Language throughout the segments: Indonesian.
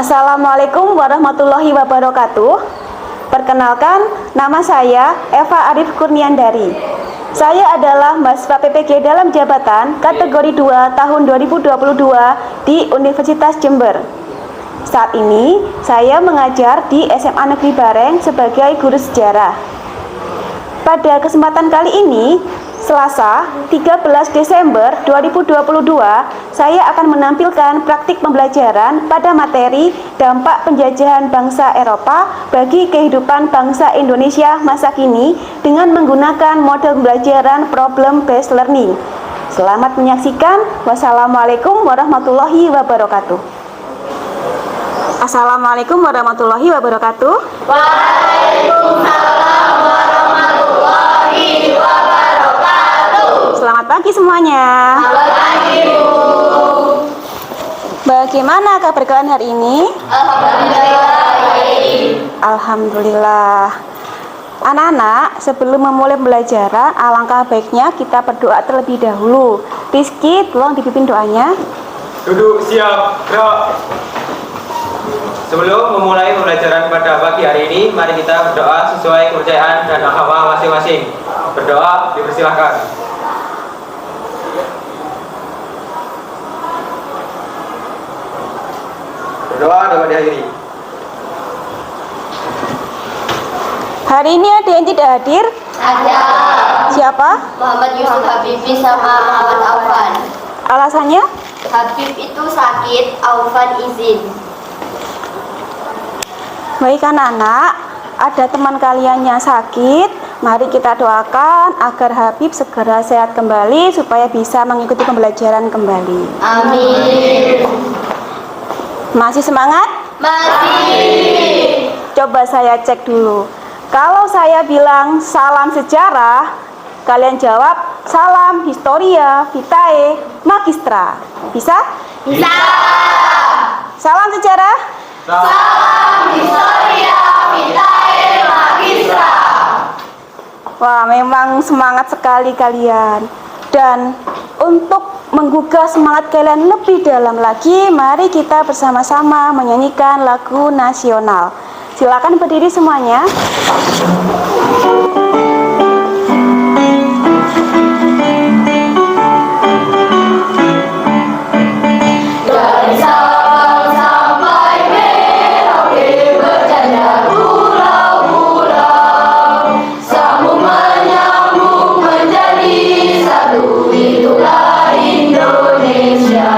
Assalamualaikum warahmatullahi wabarakatuh. Perkenalkan, nama saya Eva Arif Kurniandari. Saya adalah mahasiswa PPG dalam jabatan kategori 2 tahun 2022 di Universitas Jember. Saat ini, saya mengajar di SMA Negeri Bareng sebagai guru sejarah. Pada kesempatan kali ini, Selasa, 13 Desember 2022, saya akan menampilkan praktik pembelajaran pada materi dampak penjajahan bangsa Eropa bagi kehidupan bangsa Indonesia masa kini dengan menggunakan model pembelajaran problem-based learning. Selamat menyaksikan. Wassalamualaikum warahmatullahi wabarakatuh. Assalamualaikum warahmatullahi wabarakatuh. Waalaikumsalam warahmatullahi wabarakatuh. Selamat pagi semuanya. Selamat pagi, Bu. Bagaimana kabar kalian hari ini? Alhamdulillah baik. Alhamdulillah. Anak-anak, sebelum memulai pembelajaran, alangkah baiknya kita berdoa terlebih dahulu. Rizky, tolong dipimpin doanya. Duduk siap, gerak. Sebelum memulai pembelajaran pada pagi hari ini, mari kita berdoa sesuai kepercayaan dan agama masing-masing. Berdoa dipersilahkan. Berdoa dapat dihadiri. Hari ini ada yang tidak hadir? Ada Siapa? Muhammad Yusuf Habibi sama Muhammad Aufan. Alasannya? Habib itu sakit, Aufan izin. Baik anak-anak, ada teman kalian yang sakit. Mari kita doakan agar Habib segera sehat kembali supaya bisa mengikuti pembelajaran kembali. Amin. Masih semangat? Masih. Coba saya cek dulu. Kalau saya bilang salam sejarah, kalian jawab salam historia vitae magistra. Bisa? Bisa. Salam sejarah? Salam historia vitae magistra. Wah, memang semangat sekali kalian. Dan untuk menggugah semangat kalian lebih dalam lagi, mari kita bersama-sama menyanyikan lagu nasional. Silakan berdiri semuanya. Dari Sabang sampai Merauke berjajah pulau-pulau, sambung menyambung menjadi satu, itulah Indonesia.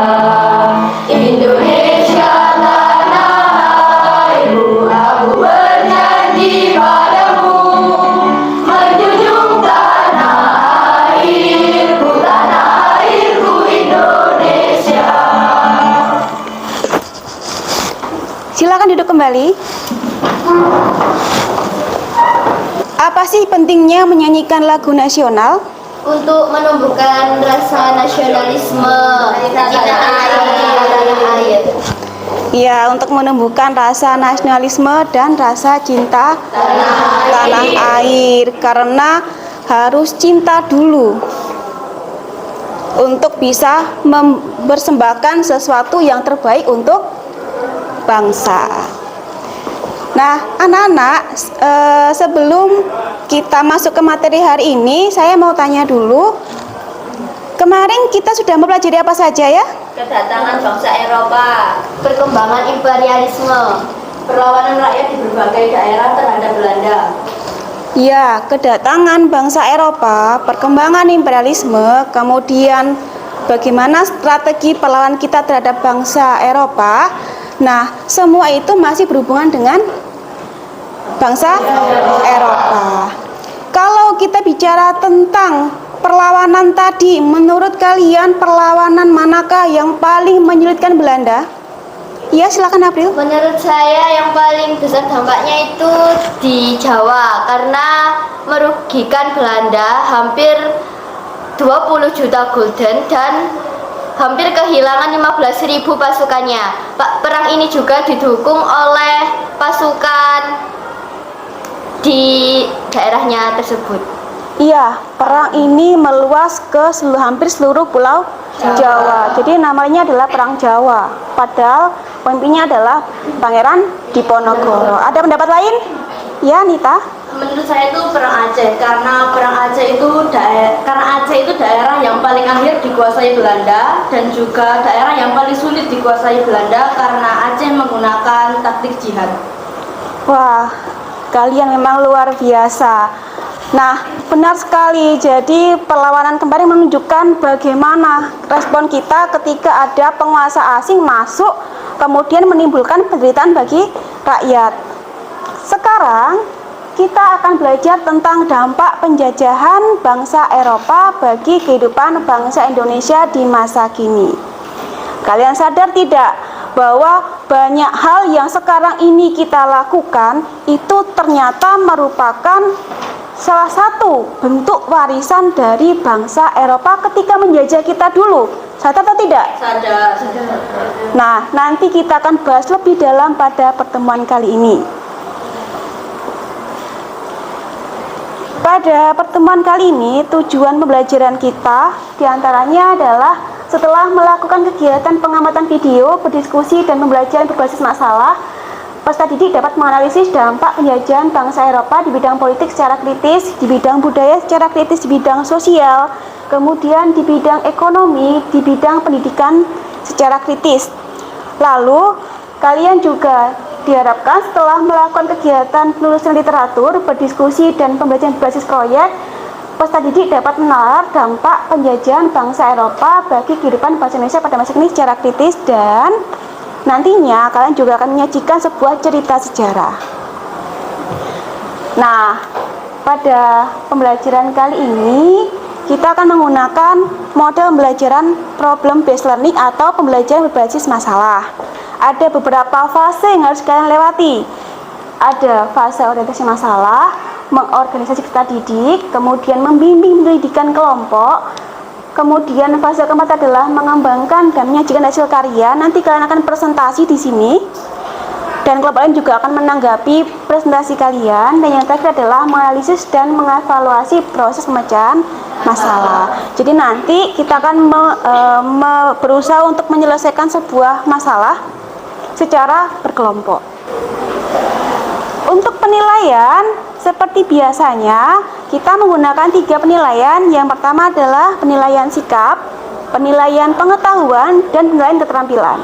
Indonesia tanah airku, aku bernyanyi padamu, menjunjung tanah airku Indonesia. Silakan duduk kembali. Apa sih pentingnya menyanyikan lagu nasional? Untuk menumbuhkan rasa nasionalisme tanah air. Ya, untuk menumbuhkan rasa nasionalisme dan rasa cinta tanah air. Karena harus cinta dulu untuk bisa mempersembahkan sesuatu yang terbaik untuk bangsa. Nah, anak-anak, sebelum kita masuk ke materi hari ini, saya mau tanya dulu. Kemarin kita sudah mempelajari apa saja ya? Kedatangan bangsa Eropa, perkembangan imperialisme, perlawanan rakyat di berbagai daerah terhadap Belanda. Ya, kedatangan bangsa Eropa, perkembangan imperialisme, kemudian bagaimana strategi perlawanan kita terhadap bangsa Eropa. Nah, semua itu masih berhubungan dengan bangsa Eropa. Kalau kita bicara tentang perlawanan tadi, menurut kalian perlawanan manakah yang paling menyulitkan Belanda? Ya, silakan April. Menurut saya yang paling besar dampaknya itu di Jawa karena merugikan Belanda hampir 20 juta gulden dan hampir kehilangan 15.000 pasukannya. Perang ini juga didukung oleh pasukan di daerahnya tersebut. Iya, perang ini meluas ke hampir seluruh pulau Jawa. Jadi namanya adalah Perang Jawa. Padahal Pemimpinnya adalah Pangeran Diponegoro. Ada pendapat lain? Ya, Nita. Menurut saya itu perang Aceh, karena Aceh itu daerah yang paling akhir dikuasai Belanda dan juga daerah yang paling sulit dikuasai Belanda karena Aceh menggunakan taktik jihad. Wah, kalian memang luar biasa. Nah, benar sekali. Jadi perlawanan kemarin menunjukkan bagaimana respon kita ketika ada penguasa asing masuk, kemudian menimbulkan penderitaan bagi rakyat. Sekarang kita akan belajar tentang dampak penjajahan bangsa Eropa bagi kehidupan bangsa Indonesia di masa kini. Kalian sadar tidak bahwa banyak hal yang sekarang ini kita lakukan itu ternyata merupakan salah satu bentuk warisan dari bangsa Eropa ketika menjajah kita dulu. Sadar atau tidak? Sadar. Nah, nanti kita akan bahas lebih dalam pada pertemuan kali ini. Pada pertemuan kali ini, tujuan pembelajaran kita diantaranya adalah setelah melakukan kegiatan pengamatan video, berdiskusi, dan pembelajaran berbasis masalah, peserta didik dapat menganalisis dampak penjajahan bangsa Eropa di bidang politik secara kritis, di bidang budaya secara kritis, di bidang sosial, kemudian di bidang ekonomi, di bidang pendidikan secara kritis. Lalu, kalian juga diharapkan setelah melakukan kegiatan penulisan literatur, berdiskusi, dan pembelajaran berbasis proyek, peserta didik dapat menalar dampak penjajahan bangsa Eropa bagi kehidupan bangsa Indonesia pada masa kini secara kritis, dan nantinya kalian juga akan menyajikan sebuah cerita sejarah. Nah, pada pembelajaran kali ini kita akan menggunakan model pembelajaran problem based learning atau pembelajaran berbasis masalah. Ada beberapa fase yang harus kalian lewati. Ada fase orientasi masalah, mengorganisasi peserta didik, kemudian membimbing pendidikan kelompok, kemudian fase keempat adalah mengembangkan dan menyajikan hasil karya. Nanti kalian akan presentasi di sini, dan kelompok lain juga akan menanggapi presentasi kalian. Dan yang terakhir adalah menganalisis dan mengevaluasi proses pemecahan masalah. Jadi nanti kita akan berusaha untuk menyelesaikan sebuah masalah secara berkelompok. Untuk penilaian, seperti biasanya, kita menggunakan 3 penilaian. Yang pertama adalah penilaian sikap, penilaian pengetahuan, dan penilaian keterampilan.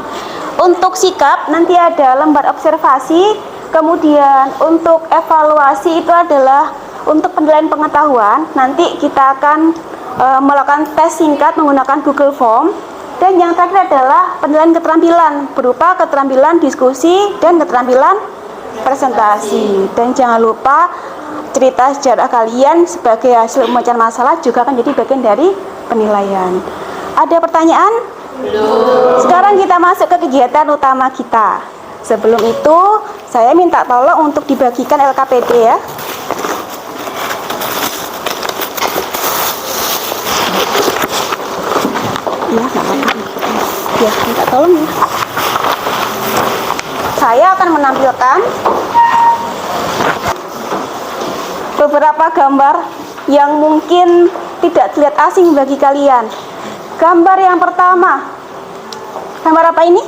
Untuk sikap, nanti ada lembar observasi, kemudian untuk evaluasi itu adalah untuk penilaian pengetahuan. Nanti kita akan melakukan tes singkat menggunakan Google Form. Dan yang terakhir adalah penilaian keterampilan, berupa keterampilan diskusi dan keterampilan presentasi. Dan jangan lupa cerita sejarah kalian sebagai hasil pemecahan masalah juga akan jadi bagian dari penilaian. Ada pertanyaan? Belum. Sekarang kita masuk ke kegiatan utama kita. Sebelum itu, saya minta tolong untuk dibagikan LKPD ya. Ya, nggak apa-apa. Ya, minta tolong ya. Saya akan menampilkan beberapa gambar yang mungkin tidak terlihat asing bagi kalian. Gambar yang pertama, gambar apa ini?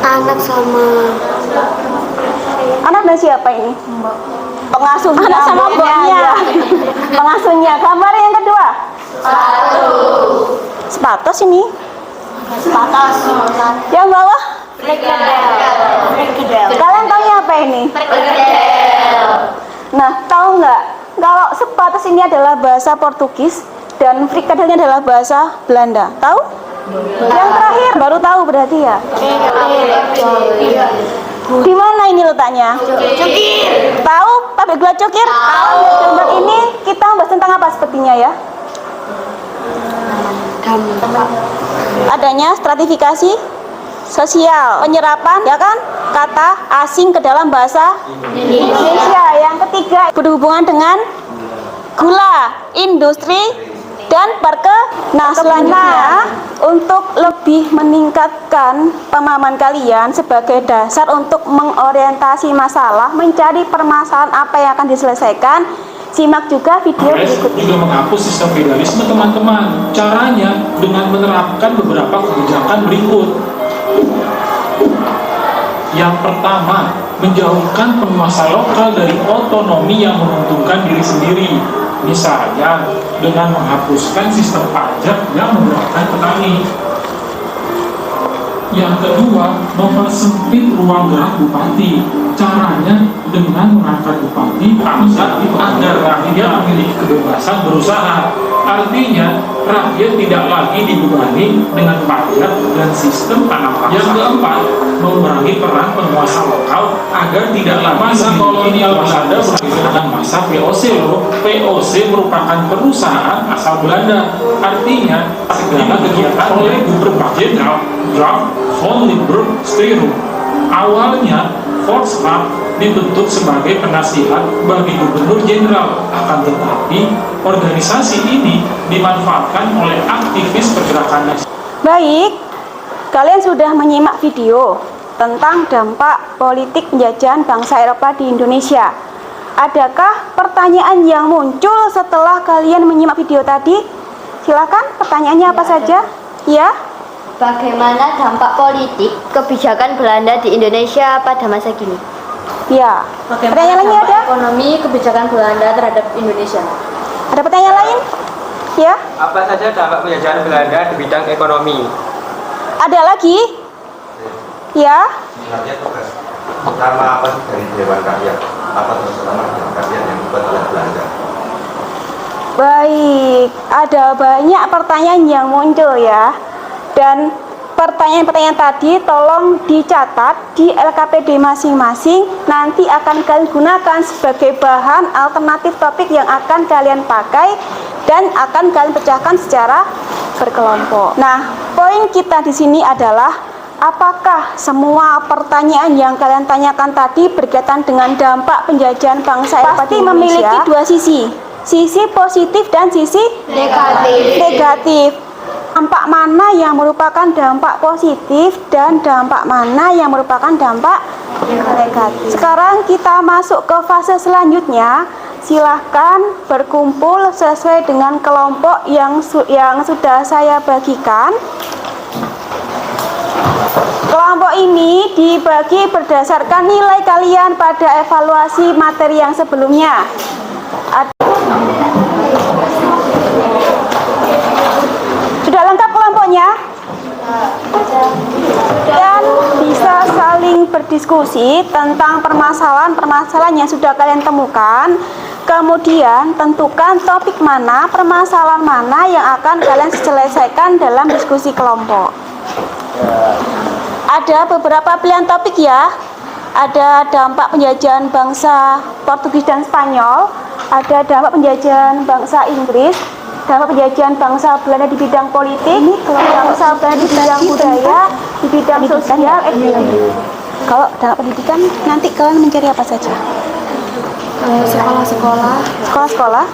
Anak sama Anak dan siapa ini? Pengasuhnya. Anak sama mboknya. Pengasuhnya. Gambar yang kedua? Sepatos ini. Sepatos. Yang bawah? Frikadel. Kalian tahunya apa ini? Frikadel. Nah, tahu nggak? Kalau sepatos ini adalah bahasa Portugis dan frikadelnya adalah bahasa Belanda. Tahu? Yang terakhir baru tahu berarti ya? Di mana ini letaknya? Cukir. Tahu pabrik gula cukir? Tahu. Gambar ini kita membahas tentang apa sepertinya ya? Adanya stratifikasi sosial, penyerapan ya kan kata asing ke dalam bahasa Indonesia. Yang ketiga berhubungan dengan gula, industri, dan Nah, selanjutnya untuk lebih meningkatkan pemahaman kalian sebagai dasar untuk mengorientasi masalah, mencari permasalahan apa yang akan diselesaikan, simak juga video berikut ini. Juga menghapus sistem feudalisme teman-teman. Caranya dengan menerapkan beberapa kebijakan berikut. Yang pertama, menjauhkan penguasa lokal dari otonomi yang menguntungkan diri sendiri. Misalnya, dengan menghapuskan sistem pajak yang memberatkan petani. Yang kedua, mempersempit ruang gerak bupati. Caranya dengan mengangkat bupati agar rakyat memiliki kebebasan berusaha. Artinya, rakyat tidak lagi dibebani dengan pajak dan sistem tanam paksa. Yang keempat, mengurangi peran penguasa lokal agar tidak lagi masa kolonial Belanda dengan masa VOC. VOC merupakan perusahaan asal Belanda. Artinya, segala kegiatan oleh Gubernur Jenderal Graaf von Limburg-Stirum. Awalnya, Volkswagen dibentuk sebagai penasihat bagi Gubernur Jenderal, akan tetapi organisasi ini dimanfaatkan oleh aktivis pergerakan nasional. Baik, kalian sudah menyimak video tentang dampak politik penjajahan bangsa Eropa di Indonesia. Adakah pertanyaan yang muncul setelah kalian menyimak video tadi? Silakan, pertanyaannya apa saja? Ya? Bagaimana dampak politik kebijakan Belanda di Indonesia pada masa kini? Ya. Pertanyaan lainnya ada? Ekonomi kebijakan Belanda terhadap Indonesia. Ada pertanyaan lain? Ya? Apa saja dampak penjajahan Belanda di bidang ekonomi? Ada lagi? Ya? Sebenarnya tugas utama apa sih dari Dewan Rakyat? Apa tugas utama Dewan Rakyat yang dibuat oleh Belanda? Baik, ada banyak pertanyaan yang muncul ya. Dan pertanyaan-pertanyaan tadi tolong dicatat di LKPD masing-masing. Nanti akan kalian gunakan sebagai bahan alternatif topik yang akan kalian pakai dan akan kalian pecahkan secara berkelompok. Nah, poin kita di sini adalah apakah semua pertanyaan yang kalian tanyakan tadi berkaitan dengan dampak penjajahan bangsa Eropa di Indonesia? Memiliki dua sisi positif dan sisi negatif. Dampak mana yang merupakan dampak positif dan dampak mana yang merupakan dampak negatif. Sekarang kita masuk ke fase selanjutnya. Silahkan berkumpul sesuai dengan kelompok yang sudah saya bagikan. Kelompok ini dibagi berdasarkan nilai kalian pada evaluasi materi yang sebelumnya. Sudah lengkap kelompoknya? Dan bisa saling berdiskusi tentang permasalahan-permasalahan yang sudah kalian temukan. Kemudian tentukan topik mana, permasalahan mana yang akan kalian selesaikan dalam diskusi kelompok. Ada beberapa pilihan topik ya. Ada dampak penjajahan bangsa Portugis dan Spanyol, ada dampak penjajahan bangsa Inggris, dampak penjajahan bangsa Belanda di bidang politik, bangsa Belanda di bidang budaya, di bidang sosial, ekonomi. Kalau dampak pendidikan, nanti kalian mencari apa saja? Sekolah-sekolah.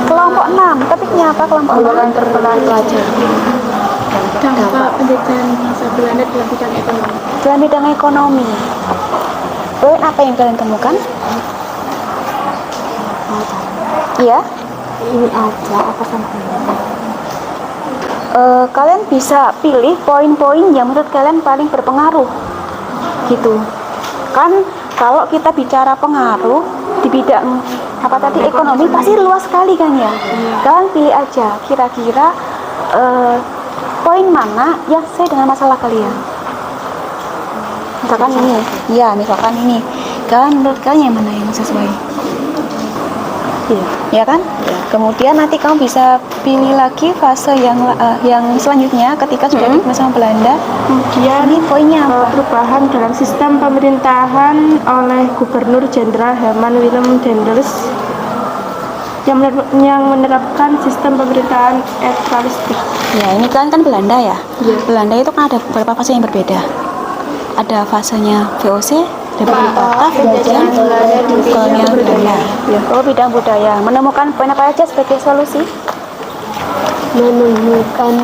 Kelompok 6, topiknya apa kelompok 6? Terpelan pelajar. Dampak penjajahan bangsa Belanda dalam bidang ekonomi. Dalam bidang ekonomi. Poin apa yang kalian temukan? Iya? Ini aja apa sampai? Kalian bisa pilih poin-poin yang menurut kalian paling berpengaruh. Gitu. Kan kalau kita bicara pengaruh di bidang apa tadi ekonomi pasti luas sekali kan ya. Kalian pilih aja kira-kira poin mana yang sesuai dengan masalah kalian. Misalkan ini, ya misalkan ini. Kalian menurut kalian yang mana yang sesuai? Iya, ya kan? Kemudian nanti kamu bisa pilih lagi fase yang selanjutnya ketika sudah dikenal sama Belanda. Kemudian ini poinnya apa? Perubahan dalam sistem pemerintahan oleh Gubernur Jenderal Herman Willem Daendels yang menerapkan sistem pemerintahan etralistik. Ya, ini kan Belanda ya. Belanda itu kan ada beberapa fase yang berbeda. Ada fasenya VOC, pemerintah, kemudian kolonial Belanda. Oh, bidang budaya. Menemukan poin apa aja sebagai solusi? Menemukan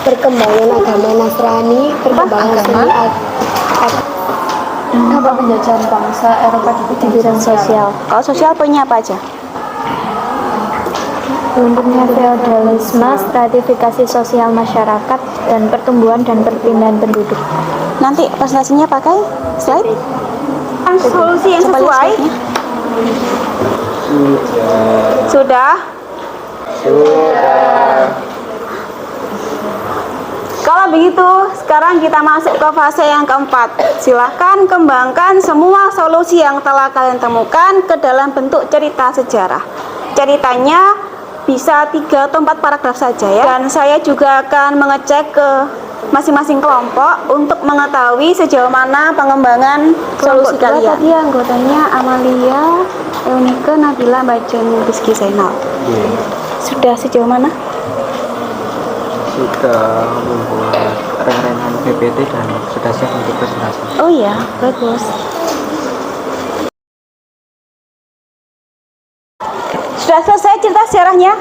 perkembangan agama Nasrani, perkembangan seni Dampak penjajahan bangsa Eropa di bidang sosial. Kalau sosial poinnya apa aja? Runtuhnya feodalisme, stratifikasi sosial masyarakat, dan pertumbuhan dan perpindahan penduduk. Nanti presentasinya pakai slide. Solusi yang sesuai. Sudah. Kalau begitu, sekarang kita masuk ke fase yang keempat. Silahkan kembangkan semua solusi yang telah kalian temukan ke dalam bentuk cerita sejarah. Ceritanya bisa 3 atau 4 paragraf saja ya. Dan saya juga akan mengecek ke masing-masing kelompok untuk mengetahui sejauh mana pengembangan solusi kalian. Tadi anggotanya Amalia, Eunike, Nabila, Bajon, Rizky, Zainal. Sudah sejauh mana? Sudah membuat rentetan PPT dan sudah siap untuk presentasi. Oh iya, bagus. Sudah selesai cerita sejarahnya?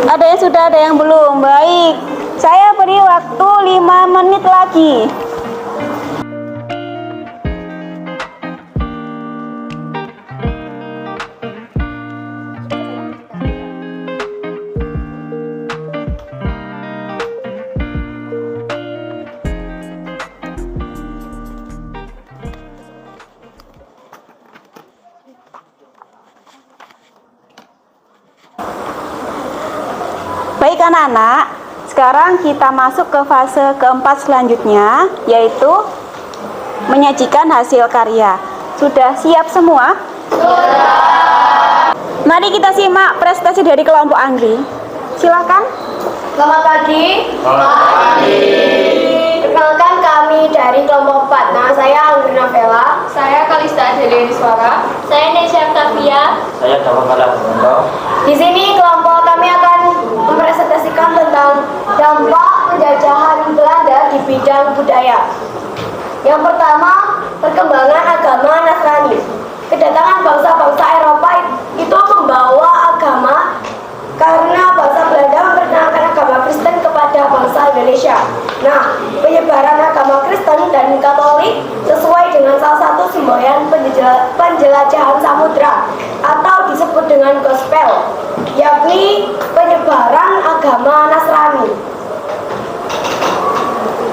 Ada yang sudah, ada yang belum. Baik, saya beri waktu 5 menit lagi. Baik anak-anak, sekarang kita masuk ke fase keempat selanjutnya, yaitu menyajikan hasil karya. Sudah siap semua? Sudah. Mari kita simak presentasi dari kelompok Andri. Silakan. Selamat pagi. Selamat pagi. Perkenalkan kami dari kelompok 4. Nama saya Anggrina Novela. Saya Kalista Adelia Suara. Saya Nesya Octavia. Saya Dawa Malah. Di sini kelompok kami akan mempresentasikan tentang dampak penjajahan Belanda di bidang budaya. Yang pertama, perkembangan agama Nasrani. Kedatangan bangsa-bangsa Eropa itu membawa agama karena bangsa Belanda memperkenalkan agama Kristen kepada bangsa Indonesia. Nah, penyebaran agama Kristen dan Katolik sesuai dengan salah satu semboyan penjelajahan samudra atau disebut dengan gospel, yakni penyebaran agama Nasrani.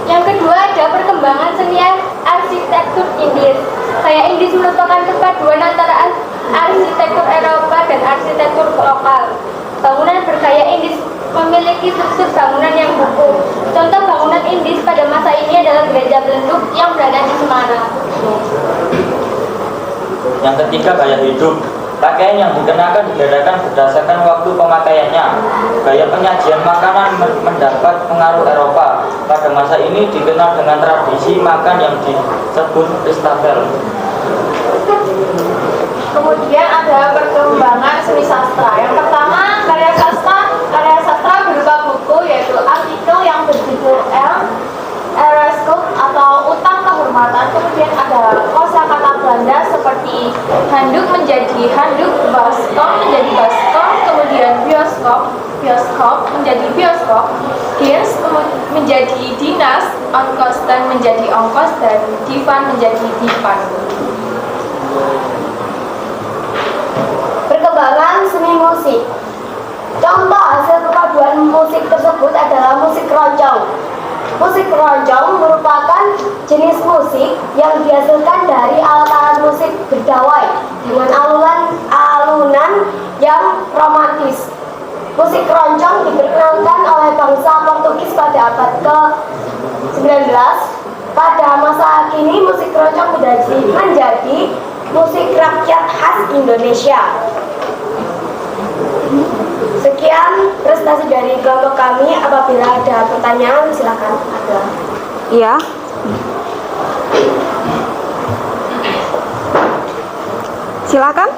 Yang kedua ada perkembangan seni arsitektur Inggris. Gaya Inggris merupakan kepaduan antara arsitektur Eropa dan arsitektur lokal. Bangunan bergaya Inggris memiliki struktur bangunan yang kukuh. Contoh bangunan Inggris pada masa ini adalah gereja Belenduk yang berada di Semarang. Yang ketiga, gaya hidup. Pakaian yang dikenakan dibedakan berdasarkan waktu pemakaiannya. Gaya penyajian makanan mendapat pengaruh Eropa. Pada masa ini dikenal dengan tradisi makan yang disebut Christabel. Kemudian ada perkembangan seni sastra. Yang pertama, karya sastra berupa buku, yaitu artikel yang berjudul Erescoop atau utang kehormatan. Kemudian ada kosakata Belanda seperti handuk menjadi handuk, baskom menjadi baskom, kemudian bioskop menjadi bioskop, dienst menjadi dinas, onkosten menjadi ongkos, dan divan menjadi divan. Perkembangan seni musik. Contoh hasil kepaduan musik tersebut adalah musik keroncong. Musik keroncong merupakan jenis musik yang dihasilkan dari alat-alat musik berdawai dengan alunan yang romantis. Musik keroncong diperkenalkan oleh bangsa Portugis pada abad ke-19. Pada masa kini musik keroncong menjadi musik rakyat khas Indonesia. Sekian prestasi dari kelompok kami. Apabila ada pertanyaan, silakan. Iya. Silakan.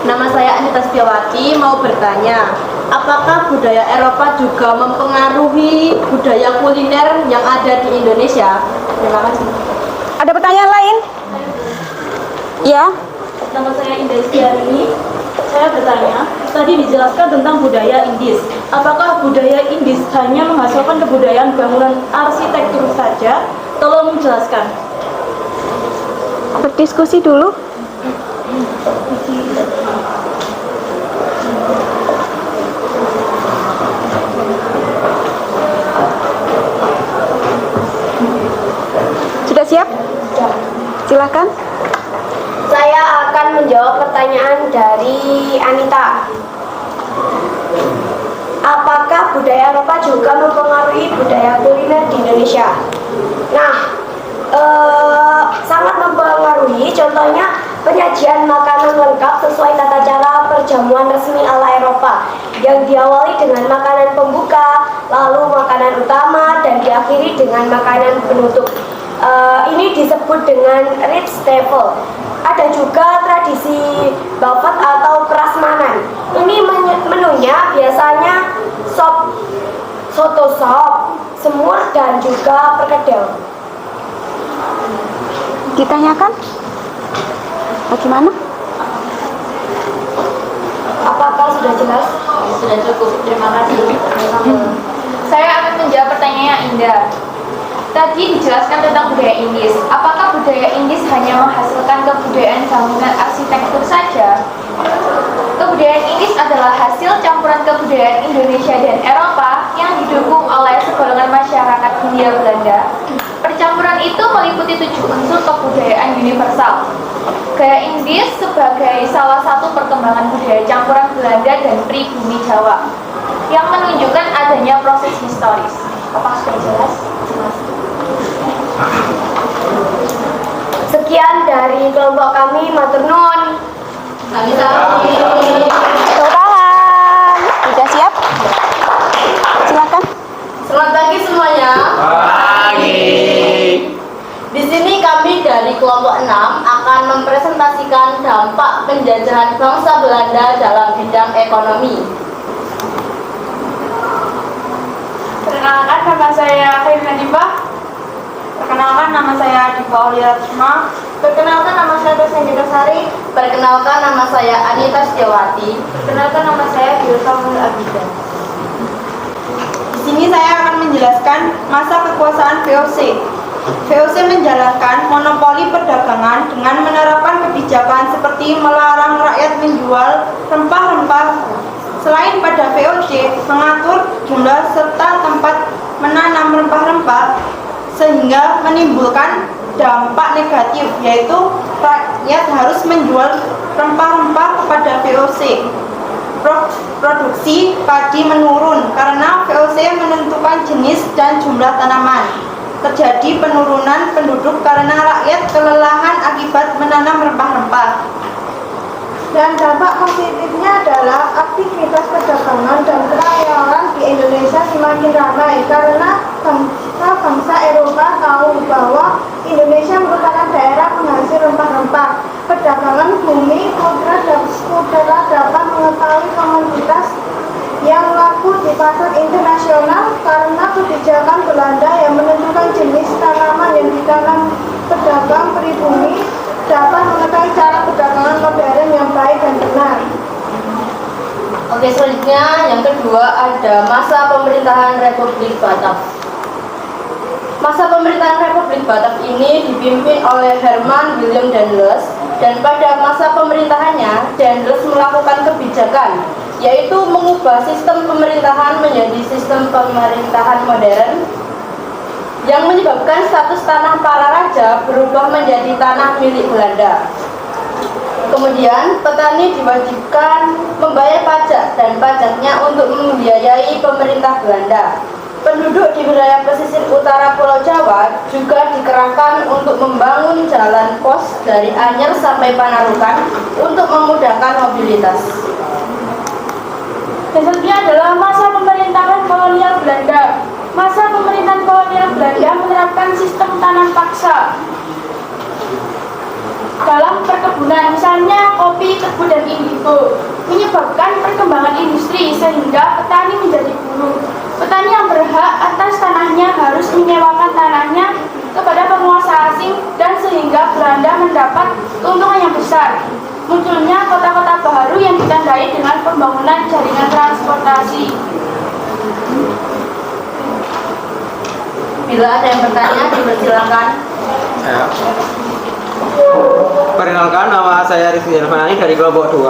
Nama saya Anita Setiawati, mau bertanya, apakah budaya Eropa juga mempengaruhi budaya kuliner yang ada di Indonesia? Terima kasih. Ada pertanyaan lain? Ya. Nama saya Indah Istiarini. Saya bertanya, tadi dijelaskan tentang budaya Indis. Apakah budaya Indis hanya menghasilkan kebudayaan bangunan arsitektur saja? Tolong jelaskan. Berdiskusi dulu. Silakan. Saya akan menjawab pertanyaan dari Anita. Apakah budaya Eropa juga mempengaruhi budaya kuliner di Indonesia? Nah, sangat mempengaruhi. Contohnya penyajian makanan lengkap sesuai tata cara perjamuan resmi ala Eropa yang diawali dengan makanan pembuka, lalu makanan utama, dan diakhiri dengan makanan penutup. Ini disebut dengan rich table. Ada juga tradisi buffet atau prasmanan. Ini menunya biasanya sop, soto sop, semur, dan juga perkedel. Ditanyakan? Bagaimana? Apakah sudah jelas? Sudah cukup, terima kasih. Saya akan menjawab pertanyaan yang indah. Tadi dijelaskan tentang budaya Indis. Apakah budaya Indis hanya menghasilkan kebudayaan bangunan arsitektur saja? Kebudayaan Indis adalah hasil campuran kebudayaan Indonesia dan Eropa yang didukung oleh segolongan masyarakat Hindia Belanda. Percampuran itu meliputi 7 unsur kebudayaan universal. Gaya Indis sebagai salah satu perkembangan budaya campuran Belanda dan pribumi Jawa yang menunjukkan adanya proses historis. Apa sudah jelas? Sekian dari kelompok kami, matur nuwun. Tepuk tangan. Sudah siap? Silakan. Selamat pagi semuanya. Di sini kami dari kelompok 6 akan mempresentasikan dampak penjajahan bangsa Belanda dalam bidang ekonomi. Perkenalkan, nama saya Khair Hanifah. Perkenalkan, nama saya Diva Auliatsma. Perkenalkan, nama saya Dosen Sari. Perkenalkan, nama saya Anita Setiawati. Perkenalkan, nama saya Dilsa Mul Abida. Di sini saya akan menjelaskan masa kekuasaan VOC. VOC menjalankan monopoli perdagangan dengan menerapkan kebijakan seperti melarang rakyat menjual rempah-rempah. Selain pada VOC, mengatur jumlah serta tempat menanam rempah-rempah sehingga menimbulkan dampak negatif, yaitu rakyat harus menjual rempah-rempah kepada VOC. Produksi padi menurun karena VOC menentukan jenis dan jumlah tanaman. Terjadi penurunan penduduk karena rakyat kelelahan akibat menanam rempah-rempah. Dan dampak positifnya adalah aktivitas perdagangan dan perayaan di Indonesia semakin ramai karena bangsa Eropa tahu bahwa Indonesia merupakan daerah penghasil rempah-rempah. Perdagangan bumi putra dapat mengetahui komoditas yang laku di pasar internasional karena kebijakan Belanda yang menentukan jenis tanaman yang ditanam. Pedagang pribumi dapat mengetahui cara perdagangan modern yang baik dan benar. Oke, selanjutnya yang kedua ada masa pemerintahan Republik Batak. Masa pemerintahan Republik Batak ini dipimpin oleh Herman Willem Daendels, dan pada masa pemerintahannya Daendels melakukan kebijakan yaitu mengubah sistem pemerintahan menjadi sistem pemerintahan modern yang menyebabkan status tanah para raja berubah menjadi tanah milik Belanda. Kemudian, petani diwajibkan membayar pajak dan pajaknya untuk membiayai pemerintah Belanda. Penduduk di wilayah pesisir utara Pulau Jawa juga dikerahkan untuk membangun jalan pos dari Anyer sampai Panarukan untuk memudahkan mobilitas. Selanjutnya adalah masa pemerintahan kolonial Belanda. Masa pemerintahan kolonial Belanda menerapkan sistem tanam paksa dalam perkebunan, misalnya kopi, tebu, dan indigo, menyebabkan perkembangan industri sehingga petani menjadi buruh. Petani yang berhak atas tanahnya harus menyewakan tanahnya kepada penguasa asing dan sehingga Belanda mendapat keuntungan yang besar. Munculnya kota-kota baru yang ditandai dengan pembangunan jaringan transportasi. Bila ada yang bertanya, dipersilakan. Ya. Perkenalkan, nama saya Rizky Jelvanani dari kelompok 2.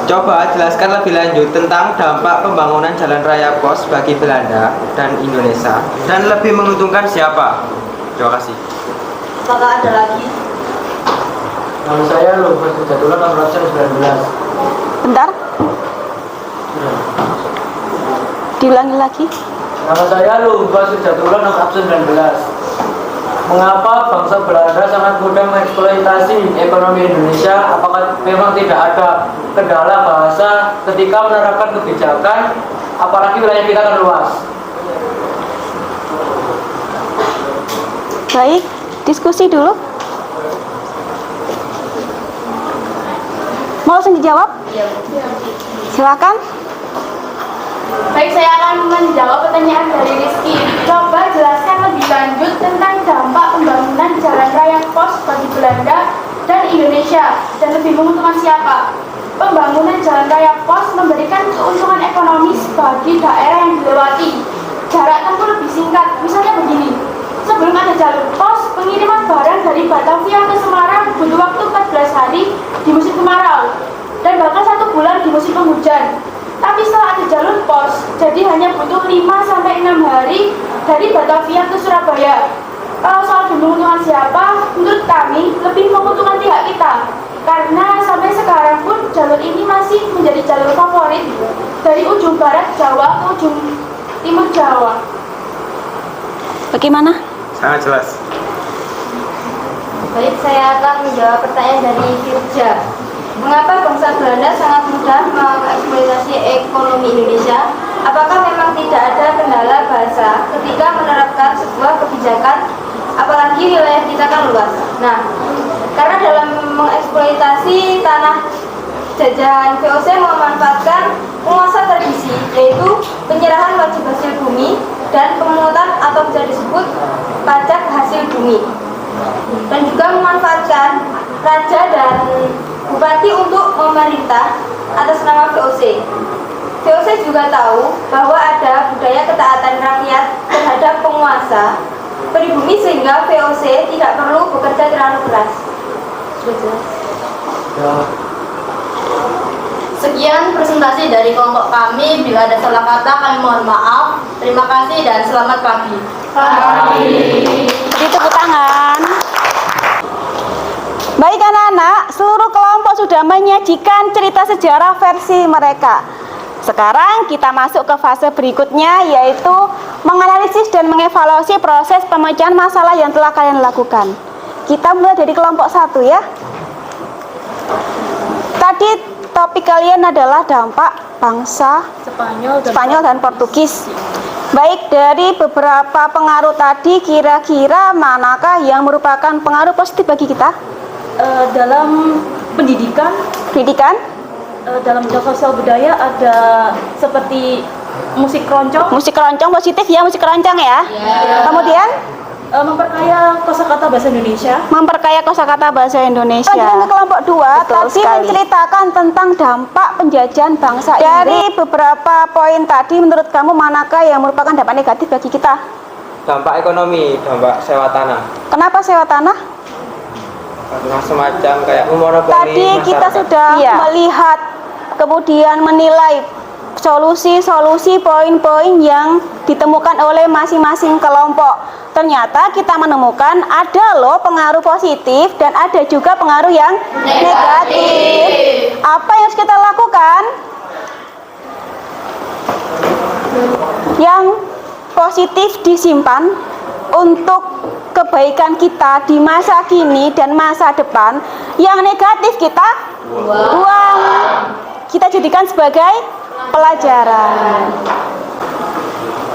Coba jelaskan lebih lanjut tentang dampak pembangunan jalan raya pos bagi Belanda dan Indonesia dan lebih menguntungkan siapa? Terima kasih. Apakah ada lagi? Nama saya Luhur Hujatullah nomor absen 19. Bentar. Diulangi lagi. Nama saya Luhur Hujatullah nomor absen 19. Mengapa bangsa Belanda sangat mudah mengeksploitasi ekonomi Indonesia? Apakah memang tidak ada kendala bahasa ketika menerapkan kebijakan, apalagi wilayah kita kan luas? Baik, diskusi dulu. Mau langsung dijawab? Silakan. Baik, saya akan menjawab pertanyaan dari Rizky. Coba jelaskan lebih lanjut tentang dampak pembangunan jalan raya pos bagi Belanda dan Indonesia, dan lebih menguntungkan siapa? Pembangunan jalan raya pos memberikan keuntungan ekonomis bagi daerah yang dilewati. Jarak tempuh lebih singkat, misalnya begini. Sebelum ada jalur pos, pengiriman barang dari Batavia ke Semarang butuh waktu 14 hari di musim kemarau, dan bahkan 1 bulan di musim penghujan. Tapi setelah ada jalur pos, jadi hanya butuh 5-6 hari dari Batavia ke Surabaya. Kalau soal menguntungkan siapa, menurut kami lebih menguntungkan pihak kita. Karena sampai sekarang pun jalur ini masih menjadi jalur favorit dari ujung barat Jawa ke ujung timur Jawa. Bagaimana? Sangat jelas. Baik, saya akan menjawab pertanyaan dari Firja. Mengapa bangsa Belanda sangat mudah mengeksploitasi ekonomi Indonesia? Apakah memang tidak ada kendala bahasa ketika menerapkan sebuah kebijakan, apalagi wilayah kita kan luas? Nah, karena dalam mengeksploitasi tanah jajahan VOC memanfaatkan penguasa tradisi, yaitu penyerahan wajib hasil bumi dan pemungutan atau bisa disebut pajak hasil bumi, dan juga memanfaatkan raja dan bupati untuk memerintah atas nama VOC. VOC juga tahu bahwa ada budaya ketaatan rakyat terhadap penguasa pribumi, sehingga VOC tidak perlu bekerja terlalu keras. Sudah jelas? Ya. Sekian presentasi dari kelompok kami. Bila ada salah kata, kami mohon maaf. Terima kasih dan selamat pagi. Beri tepuk tangan. Baik anak-anak, seluruh kelompok sudah menyajikan cerita sejarah versi mereka. Sekarang kita masuk ke fase berikutnya, yaitu menganalisis dan mengevaluasi proses pemecahan masalah yang telah kalian lakukan. Kita mulai dari kelompok 1 ya. Tadi topik kalian adalah dampak bangsa Spanyol dan Portugis. Baik, dari beberapa pengaruh tadi, kira-kira manakah yang merupakan pengaruh positif bagi kita? Dalam pendidikan, dalam bidang sosial budaya ada seperti musik keroncong. Musik keroncong positif ya, musik keroncong ya. Kemudian memperkaya kosakata bahasa Indonesia. Memperkaya kosakata bahasa Indonesia. Lanjut ke kelompok 2, tadi menceritakan tentang dampak penjajahan bangsa Inggris. Dari beberapa poin tadi, menurut kamu manakah yang merupakan dampak negatif bagi kita? Dampak ekonomi, dampak sewa tanah. Kenapa sewa tanah? Karena semacam kayak monopoli tadi kita sudah melihat, kemudian menilai solusi-solusi poin-poin yang ditemukan oleh masing-masing kelompok. Ternyata kita menemukan ada loh pengaruh positif dan ada juga pengaruh yang negatif. Apa yang harus kita lakukan? Yang positif disimpan untuk kebaikan kita di masa kini dan masa depan. Yang negatif kita buang. Kita jadikan sebagai pelajaran.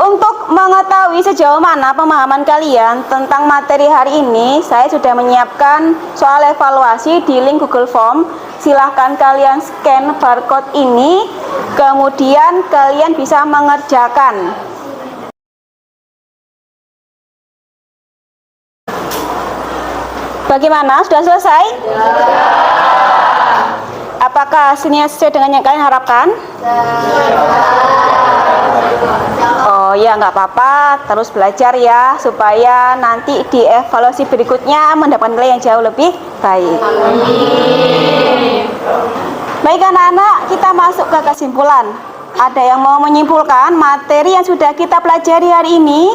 Untuk mengetahui sejauh mana pemahaman kalian tentang materi hari ini, saya sudah menyiapkan soal evaluasi di link Google Form. Silahkan kalian scan barcode ini, kemudian kalian bisa mengerjakan. Bagaimana? Sudah selesai? Apakah hasilnya sesuai dengan yang kalian harapkan? Oh ya, nggak apa-apa, terus belajar ya, supaya nanti di evaluasi berikutnya mendapatkan nilai yang jauh lebih baik. Baik anak-anak, kita masuk ke kesimpulan. Ada yang mau menyimpulkan materi yang sudah kita pelajari hari ini?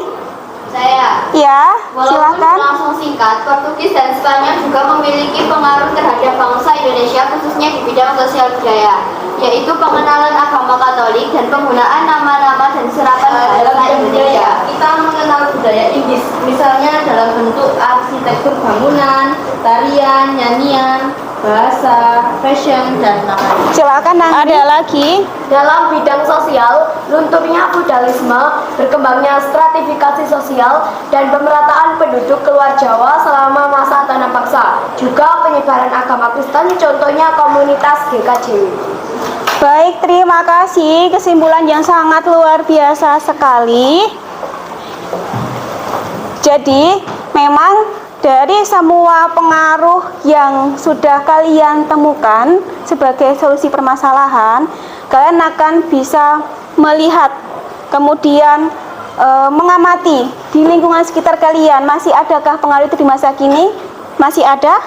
Saya. Ya, Walaupun silakan. langsung singkat, Portugis dan Spanyol juga memiliki pengaruh terhadap bangsa Indonesia khususnya di bidang sosial budaya, yaitu pengenalan agama Katolik dan penggunaan nama-nama dan serapan Dalam bahasa bidang budaya, Indonesia. kita mengenal budaya Inggris, misalnya dalam bentuk arsitektur bangunan, tarian, nyanyian, bahasa, fashion, dan lain-lain. Silakan ada lagi. Dalam bidang sosial, lunturnya feudalisme, berkembangnya stratifikasi sosial, dan pemerataan penduduk keluar Jawa selama masa tanah paksa. Juga penyebaran agama Kristen, contohnya komunitas GKJW. Baik, terima kasih. Kesimpulan yang sangat luar biasa sekali. Jadi, memang dari semua pengaruh yang sudah kalian temukan sebagai solusi permasalahan, kalian akan bisa melihat, kemudian mengamati di lingkungan sekitar kalian, masih adakah pengaruh itu di masa kini? Masih ada?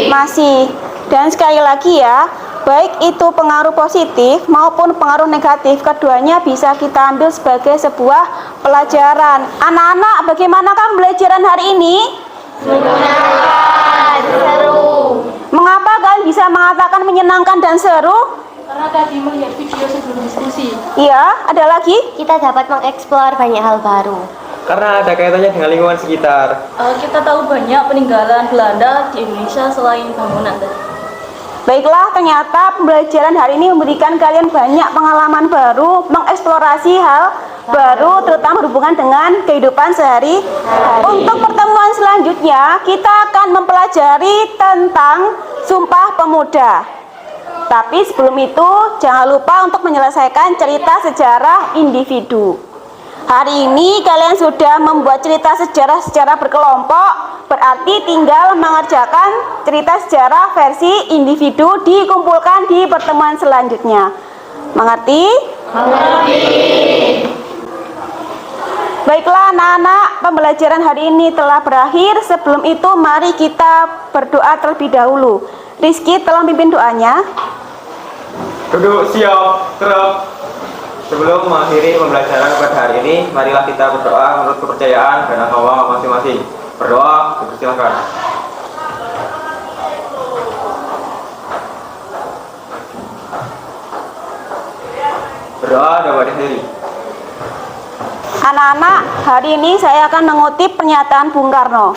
Masih. Dan sekali lagi ya, baik itu pengaruh positif maupun pengaruh negatif, keduanya bisa kita ambil sebagai sebuah pelajaran. Anak-anak, bagaimanakah pembelajaran hari ini? Menyenangkan, seru. Mengapa kalian bisa mengatakan menyenangkan dan seru? Karena tadi melihat video sebelum diskusi. Iya, ada lagi? Kita dapat mengeksplor banyak hal baru. Karena ada kaitannya dengan lingkungan sekitar. Kita tahu banyak peninggalan Belanda di Indonesia selain bangunan tadi. Baiklah, ternyata pembelajaran hari ini memberikan kalian banyak pengalaman baru, mengeksplorasi hal baru, terutama berhubungan dengan kehidupan sehari-hari. Untuk pertemuan selanjutnya, kita akan mempelajari tentang Sumpah Pemuda. Tapi sebelum itu, jangan lupa untuk menyelesaikan cerita sejarah individu. Hari ini kalian sudah membuat cerita sejarah secara berkelompok, berarti tinggal mengerjakan cerita sejarah versi individu dikumpulkan di pertemuan selanjutnya. Mengerti? Mengerti. Baiklah anak-anak, pembelajaran hari ini telah berakhir. Sebelum itu mari kita berdoa terlebih dahulu. Rizky, tolong pimpin doanya. Duduk siap, gerak. Sebelum mengakhiri pembelajaran pada hari ini, marilah kita berdoa menurut kepercayaan dan agama masing-masing. Berdoa, dipersilakan. Berdoa dapat diri. Anak-anak, hari ini saya akan mengutip pernyataan Bung Karno.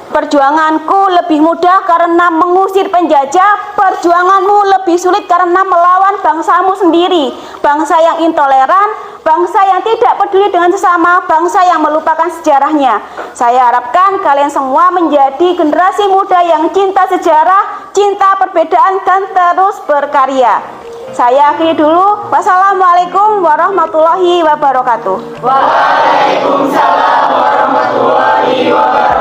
Perjuanganku lebih mudah karena mengusir penjajah, perjuanganmu lebih sulit karena melawan bangsamu sendiri. Bangsa yang intoleran, bangsa yang tidak peduli dengan sesama, bangsa yang melupakan sejarahnya. Saya harapkan kalian semua menjadi generasi muda yang cinta sejarah, cinta perbedaan, dan terus berkarya. Saya akhiri dulu. Wassalamualaikum warahmatullahi wabarakatuh. Waalaikumsalam warahmatullahi wabarakatuh.